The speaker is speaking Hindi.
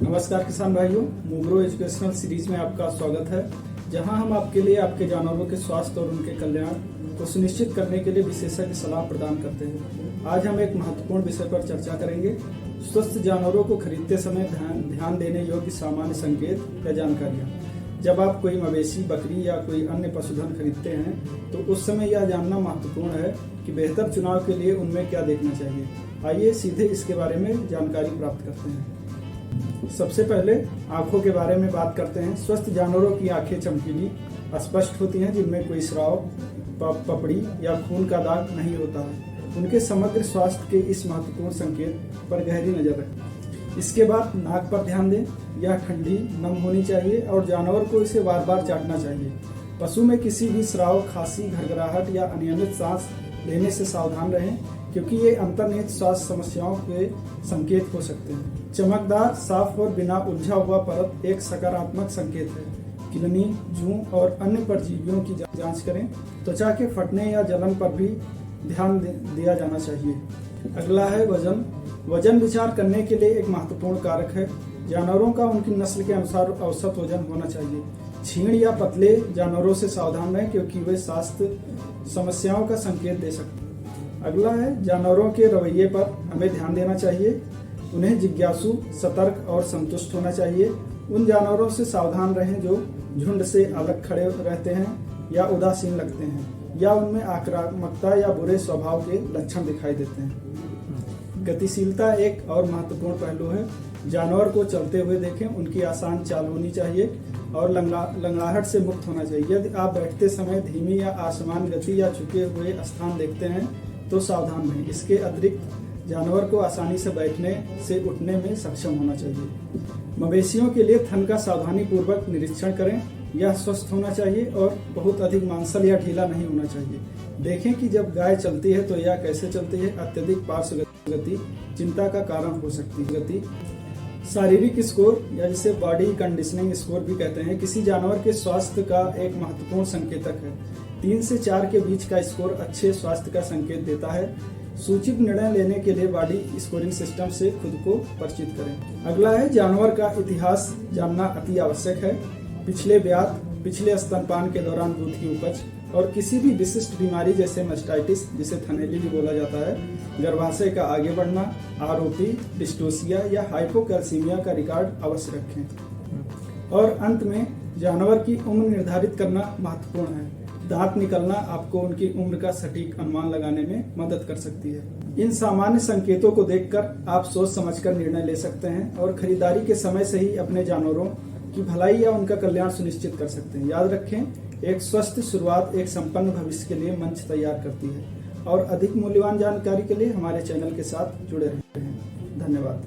नमस्कार किसान भाइयों, मुग्रो एजुकेशनल सीरीज में आपका स्वागत है, जहां हम आपके लिए आपके जानवरों के स्वास्थ्य और उनके कल्याण को सुनिश्चित करने के लिए विशेषज्ञ सलाह प्रदान करते हैं। आज हम एक महत्वपूर्ण विषय पर चर्चा करेंगे। स्वस्थ जानवरों को खरीदते समय ध्यान देने योग्य सामान्य संकेत या जानकारियाँ। जब आप कोई मवेशी, बकरी या कोई अन्य पशुधन खरीदते हैं तो उस समय यह जानना महत्वपूर्ण है कि बेहतर चुनाव के लिए उनमें क्या देखना चाहिए। आइए सीधे इसके बारे में जानकारी प्राप्त करते हैं। सबसे पहले आंखों के बारे में बात करते हैं। स्वस्थ जानवरों की आंखें चमकीली, स्पष्ट होती हैं, जिनमें कोई स्राव, पपड़ी या खून का दाग नहीं होता है। उनके समग्र स्वास्थ्य के इस महत्वपूर्ण संकेत पर गहरी नजर रखें। इसके बाद नाक पर ध्यान दें। यह ठंडी, नम होनी चाहिए और जानवर को इसे बार बार चाटना चाहिए। पशु में किसी भी स्राव, खांसी, घरघराहट या अनियमित सांस लेने से सावधान रहें, क्योंकि ये अंतर्निहित स्वास्थ्य समस्याओं के संकेत हो सकते हैं। चमकदार, साफ और बिना उलझा हुआ परत एक सकारात्मक संकेत है। किलनी, जूं और अन्य परजीवियों की जांच करें। त्वचा के फटने या जलन पर भी ध्यान दिया जाना चाहिए। अगला है वजन। वजन विचार करने के लिए एक महत्वपूर्ण कारक है। जानवरों का उनकी नस्ल के अनुसार औसत वजन होना चाहिए। छीण या पतले जानवरों से सावधान रहें, क्योंकि वे स्वास्थ्य समस्याओं का संकेत दे सकते हैं। अगला है जानवरों के रवैये पर हमें ध्यान देना चाहिए। उन्हें जिज्ञासु, सतर्क और संतुष्ट होना चाहिए। उन जानवरों से सावधान रहें जो झुंड से अलग खड़े रहते हैं या उदासीन लगते हैं, या उनमें आक्रामकता या बुरे स्वभाव के लक्षण दिखाई देते हैं। गतिशीलता एक और महत्वपूर्ण पहलू है। जानवर को चलते हुए देखें। उनकी आसान चाल होनी चाहिए और लंगड़ाहट से मुक्त होना चाहिए। यदि आप बैठते समय धीमी या असमान गति या झुके हुए स्थान देखते हैं तो सावधान रहें। इसके अतिरिक्त जानवर को आसानी से बैठने से उठने में सक्षम होना चाहिए। मवेशियों के लिए थन का सावधानी पूर्वक निरीक्षण करें। यह स्वस्थ होना चाहिए और बहुत अधिक मांसल या ढीला नहीं होना चाहिए। देखें कि जब गाय चलती है तो यह कैसे चलती है। अत्यधिक पार्श्व गति चिंता का कारण हो सकती है। गति, शारीरिक स्कोर या जिसे बॉडी कंडीशनिंग स्कोर भी कहते हैं, किसी जानवर के स्वास्थ्य का एक महत्वपूर्ण संकेतक है। 3 से 4 के बीच का स्कोर अच्छे स्वास्थ्य का संकेत देता है। सूचित निर्णय लेने के लिए बॉडी स्कोरिंग सिस्टम से खुद को परिचित करें। अगला है जानवर का इतिहास जानना अति आवश्यक है। पिछले ब्यात, पिछले स्तनपान के दौरान दूध की उपज और किसी भी विशिष्ट बीमारी जैसे मास्टाइटिस, जिसे थनैली भी बोला जाता है, गर्भाशय का आगे बढ़ना, आरओपी, डिस्टोसिया या हाइपोकैल्सीमिया का रिकॉर्ड अवश्य रखें। और अंत में जानवर की उम्र निर्धारित करना महत्वपूर्ण है। दांत निकलना आपको उनकी उम्र का सटीक अनुमान लगाने में मदद कर सकती है। इन सामान्य संकेतों को देखकर आप सोच समझकर निर्णय ले सकते हैं और खरीदारी के समय से ही अपने जानवरों की भलाई या उनका कल्याण सुनिश्चित कर सकते हैं। याद रखें, एक स्वस्थ शुरुआत एक संपन्न भविष्य के लिए मंच तैयार करती है। और अधिक मूल्यवान जानकारी के लिए हमारे चैनल के साथ जुड़े रहते हैं। धन्यवाद।